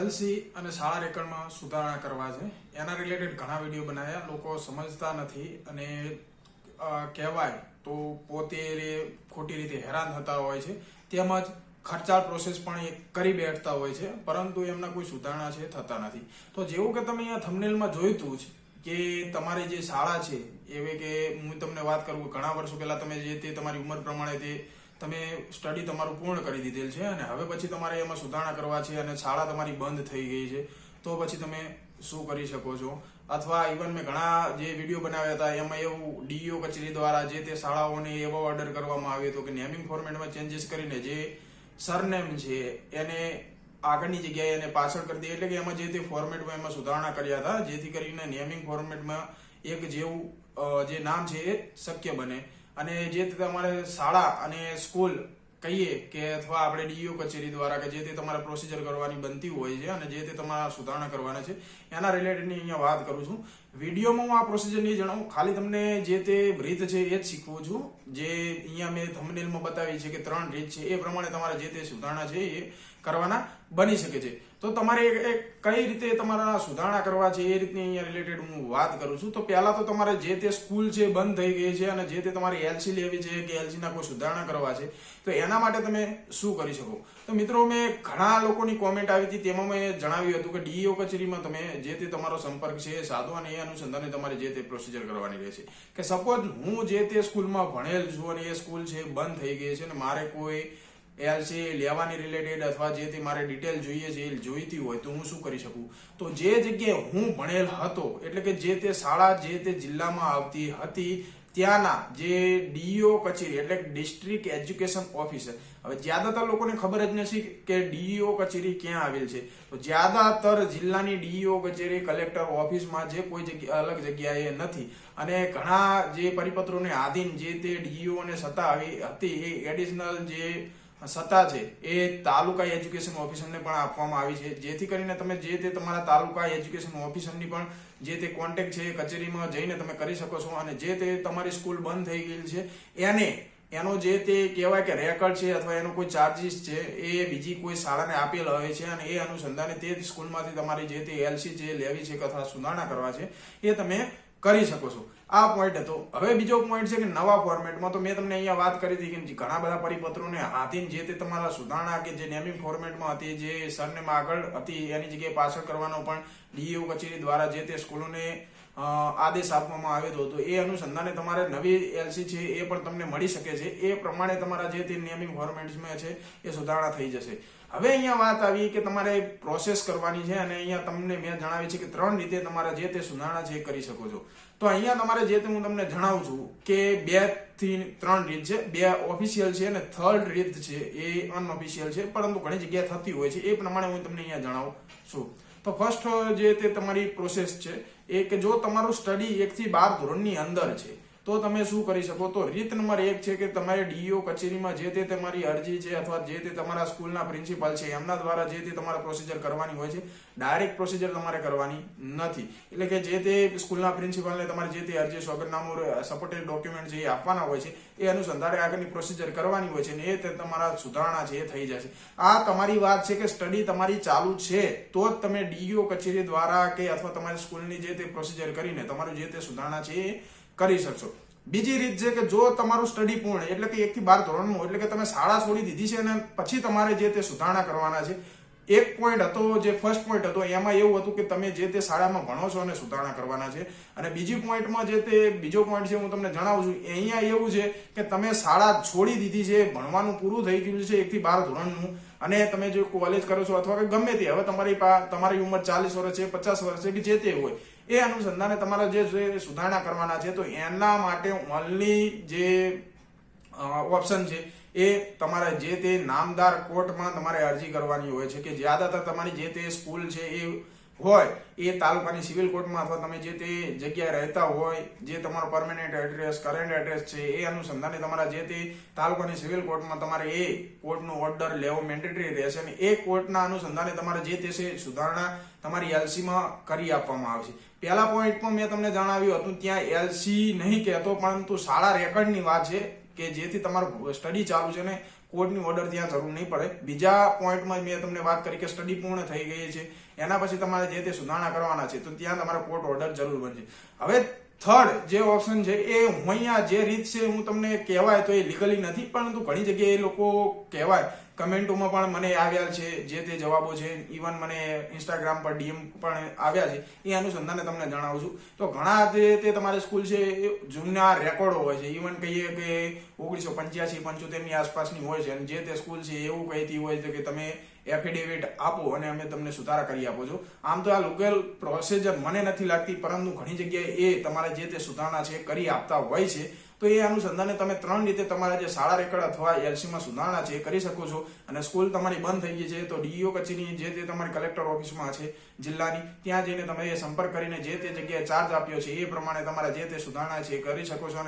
LC અને શાળા રેકર્ડમાં સુધારણા કરવા છે એના રિલેટેડ ઘણા વિડીયો બનાવ્યા. લોકો સમજતા નથી અને કહેવાય તો પોતે ખોટી રીતે હેરાન થતા હોય છે, તેમજ ખર્ચાળ પ્રોસેસ પણ એ કરી બેઠતા હોય છે, પરંતુ એમના કોઈ સુધારણા છે થતા નથી. તો જેવું કે તમે અહીંયા થંબનેલમાં જોઈતું જ કે તમારી જે શાળા છે એવી કે હું તમને વાત કરું ઘણા વર્ષો પહેલા તમે જે તે તમારી ઉંમર પ્રમાણે તે તમે સ્ટડી તમારું પૂર્ણ કરી દીધેલ છે અને હવે પછી તમારે એમાં સુધારણા કરવા છે અને શાળા તમારી બંધ થઈ ગઈ છે, તો પછી તમે શું કરી શકો છો. અથવા ઇવન મેં ઘણા જે વિડીયો બનાવ્યા હતા એમાં એવું ડીઈઓ કચેરી દ્વારા જે તે શાળાઓને એવો ઓર્ડર કરવામાં આવ્યો હતો કે નેમિંગ ફોર્મેટમાં ચેન્જીસ કરીને જે સરનેમ છે એને આગળની જગ્યાએ એને પાછળ કરી દે, એટલે કે એમાં જે તે ફોર્મેટમાં એમાં સુધારણા કર્યા હતા જેથી કરીને નેમિંગ ફોર્મેટમાં એક જેવું જે નામ છે એ શક્ય બને. અને જે તમારે શાળા અને સ્કૂલ કહીએ કે અથવા આપણે ડીઈઓ કચેરી દ્વારા કે જે તે તમારે પ્રોસિજર કરવાની બનતી હોય છે અને જે તે તમારા સુધારણા કરવાના છે એના રિલેટેડની અહીંયા વાત કરું છું. વિડીયોમાં હું આ પ્રોસિજર નહીં જણાવું, ખાલી તમને જે તે રીત છે એ જ શીખવું છું. જે અહીંયા મેં થંબનેલમાં બતાવી છે કે 3 રીત છે એ પ્રમાણે તમારે જે તે સુધારણા છે એ કરવાના બની શકે છે. તો તમારે કઈ રીતે તમારા સુધારણા કરવા છે એ રીતની અહીંયા રિલેટેડ હું વાત કરું છું. તો પહેલા તો તમારે જે તે સ્કૂલ છે બંધ થઈ ગઈ છે અને જે તે તમારી એલસી લેવી છે કે એલસીના કોઈ સુધારણા કરવા છે, તો એના માટે તમે શું કરી શકો. તો મિત્રો, મેં ઘણા લોકોની કોમેન્ટ આવી હતી, તેમાં મેં જણાવ્યું હતું કે ડીઈઓ કચેરીમાં તમે જે તે તમારો સંપર્ક છે એ સાધો અને એ અનુસંધાને તમારે જે તે પ્રોસિજર કરવાની રહેશે. કે સપોઝ હું જે તે સ્કૂલમાં ભણેલ છું અને એ સ્કૂલ છે બંધ થઈ ગઈ છે અને મારે કોઈ એલસી લેવાની રિલેટેડ અથવા જે તે મારે ડિટેલ જોઈએ છે એ જોઈતી હોય તો હું શું કરી શકું. તો જે જગ્યાએ હું ભણેલ હતો એટલે કે જે તે શાળા જે તે જિલ્લામાં આવતી હતી ત્યાંના જે ડીઈઓ કચેરી એટલે ડિસ્ટ્રિક્ટ એજ્યુકેશન ઓફિસર, હવે જ્યાદાતર લોકોને ખબર જ નથી કે ડીઈઓ કચેરી ક્યાં આવેલ છે. તો જ્યાદાતર જિલ્લાની ડીઈઓ કચેરી કલેક્ટર ઓફિસમાં જે કોઈ જગ્યા અલગ જગ્યાએ નથી અને ઘણા જે પરિપત્રોને આધીન જે તે ડીઈઓ અને સત્તા આવી હતી એ એડિશનલ જે સત્તા છે એ તાલુકા એજ્યુકેશન ઓફિસરને પણ આપવામાં આવી છે, જેથી કરીને તમે જે તે તમારા તાલુકા એજ્યુકેશન ઓફિસરની પણ જે તે કોન્ટેક્ટ છે એ કચેરીમાં જઈને તમે કરી શકો છો. અને જે તે તમારી સ્કૂલ બંધ થઈ ગયેલ છે એનો જે તે કહેવાય કે રેકર્ડ છે અથવા એનો કોઈ ચાર્જીસ છે એ બીજી કોઈ શાળાને આપેલ હોય છે અને એ અનુસંધાને તે સ્કૂલમાંથી તમારી જે તે એલસી છે લેવી છે અથવા સુધારણા કરવા છે એ તમે કરી શકો છો. આ પોઈન્ટ હતો. હવે બીજો પોઈન્ટ છે કે નવા ફોર્મેટમાં તો મેં તમને અહીંયા વાત કરી હતી કે ઘણા બધા પરિપત્રોને આધીન જે તે તમારા સુધારણા કે જે નેમિંગ ફોર્મેટમાં હતી જે સરનેમ આગળ હતી એની જગ્યાએ પાછળ કરવાનો પણ ડીઈઓ કચેરી દ્વારા જે તે સ્કૂલોને આદેશ આપવામાં આવ્યો હતો. એ અનુસંધાને તમારે નવી એલસી છે એ પણ તમને મળી શકે છે. એ પ્રમાણે તમારા જે તે નેમિંગ ફોર્મેટ્સમાં છે એ સુધારણા થઈ જશે. હવે અહીંયા વાત આવી કે તમારે પ્રોસેસ કરવાની છે અને અહીંયા તમને મેં જણાવી છે કે 3 રીતે તમારા જે તે સુધારણા છે એ કરી શકો છો. તો અહીંયા તમારે જે તે હું તમને જણાવું છું કે 2 થી 3 રીત છે, 2 ઓફિશિયલ છે અને 3rd રીત છે એ અનઓફિશિયલ છે, પરંતુ ઘણી જગ્યાએ થતી હોય છે. એ પ્રમાણે હું તમને અહીંયા જણાવું છું. તો ફર્સ્ટ જે તે તમારી પ્રોસેસ છે એ કે જો તમારું સ્ટડી 1 થી 12 ધોરણની અંદર છે તો તમે શું કરી શકો. તો રીત નંબર 1 છે કે તમારે ડીઈઓ કચેરીમાં જે તે તમારી અરજી છે અથવા જે તે તમારા સ્કૂલના પ્રિન્સિપાલ છે એમના દ્વારા જે તે તમારા પ્રોસિજર કરવાની હોય છે. ડાયરેક્ટ પ્રોસિજર તમારે કરવાની નથી, એટલે કે જે તે સ્કૂલના પ્રિન્સિપાલને તમારે જે તે અરજી સોગંદનામું સપોર્ટેડ ડોક્યુમેન્ટ છે એ આપવાના હોય છે. એ અનુસંધાને આગળની પ્રોસિજર કરવાની હોય છે અને એ તમારા સુધારણા છે એ થઈ જશે. આ તમારી વાત છે કે સ્ટડી તમારી ચાલુ છે તો જ તમે ડીઈઓ કચેરી દ્વારા કે અથવા તમારી સ્કૂલની જે તે પ્રોસિજર કરીને તમારું જે તે સુધારણા છે એ કરી શકશો. બીજી રીત છે કે જો તમારું સ્ટડી પૂર્ણ એટલે કે 1 થી 12 ધોરણનું એટલે કે તમે શાળા છોડી દીધી છે અને પછી તમારે જે તે સુધારણા કરવાના છે. એક પોઈન્ટ હતો જે ફર્સ્ટ પોઈન્ટ હતો એમાં એવું હતું કે તમે જે તે શાળામાં ભણો છો અને સુધારણા કરવાના છે. અને બીજી પોઈન્ટમાં જે તે બીજો પોઈન્ટ છે હું તમને જણાવું છું. અહીંયા એવું છે કે તમે શાળા છોડી દીધી છે, ભણવાનું પૂરું થઈ ગયું છે 1 થી 12 ધોરણનું અને તમે જો કોલેજ કરો છો અથવા કે ગમે તે હવે તમારી ઉંમર 40 વર્ષ છે 50 વર્ષ છે કે જે તે હોય એ અનુસંધાને તમારા જે સુધારણા કરવાના છે. તો એના માટે ઓનલી જે ઓપ્શન છે એ તમારે જે તે નામદાર કોર્ટમાં તમારે અરજી કરવાની હોય છે કે જ્યાદાતર તમારી જે તે સ્કૂલ છે એ હોય એ તાલુકાની સિવિલ કોર્ટમાં અથવા તમે જે તે જગ્યાએ રહેતા હોય જે તમારો પરમેનન્ટ એડ્રેસ કરંટ એડ્રેસ છે એ અનુસંધાને તમારા જે તે તાલુકાની સિવિલ કોર્ટમાં તમારે એ કોર્ટનો ઓર્ડર લેવો મેન્ડેટરી રહેશે અને એ કોર્ટના અનુસંધાને તમારે જે તે છે સુધારણા તમારી એલસીમાં કરી આપવામાં આવશે. પહેલા પોઈન્ટમાં મેં તમને જણાવ્યું હતું ત્યાં એલસી નહીં કહેતો પરંતુ શાળા રેકર્ડની વાત છે કે જેથી તમારું સ્ટડી ચાલુ છે ને કોર્ટની ઓર્ડર ત્યાં જરૂર નહીં પડે. બીજા પોઈન્ટમાં મેં તમને વાત કરી કે સ્ટડી પૂર્ણ થઈ ગઈ છે, એના પછી તમારે જે તે સુધારણા કરવાના છે તો ત્યાં તમારે કોર્ટ ઓર્ડર જરૂર બનશે. હવે થર્ડ જે ઓપ્શન છે એ હું અહીંયા જે રીત છે હું તમને કહેવાય તો એ લીગલી નથી, પરંતુ ઘણી જગ્યાએ એ લોકો કહેવાય કમેન્ટોમાં પણ મને આવ્યા છે જે તે જવાબો છે, ઇવન મને ઇન્સ્ટાગ્રામ પર ડીએમ પણ આવ્યા છે. એ અનુસંધાને તમને જણાવું છું. તો ઘણા જે તે તમારી સ્કૂલ છે એ જૂના રેકોર્ડો હોય છે, ઇવન કહીએ કે 1985-75 ની આસપાસની હોય છે, અને જે તે સ્કૂલ છે એવું કહેતી હોય છે કે તમે એફિડેવિટ આપો અને અમે તમને સુધારા કરી આપો છો. આમ તો આ લીગલ પ્રોસિજર મને નથી લાગતી, પરંતુ ઘણી જગ્યાએ એ તમારે જે તે સુધારણા છે કરી આપતા હોય છે. તો એ અનુસંધાને તમે 3 રીતે તમારા જે શાળા રેકર્ડ અથવા એલસીમાં સુધારણા છે એ કરી શકો છો. અને સ્કૂલ તમારી બંધ થઈ ગઈ છે તો ડીઈઓ કચેરી જે તે તમારી કલેક્ટર ઓફિસમાં છે જિલ્લાની, ત્યાં જઈને તમે એ સંપર્ક કરીને જે તે જગ્યાએ ચાર્જ આપ્યો છે એ પ્રમાણે તમારા જે તે સુધારણા છે એ કરી શકો છો.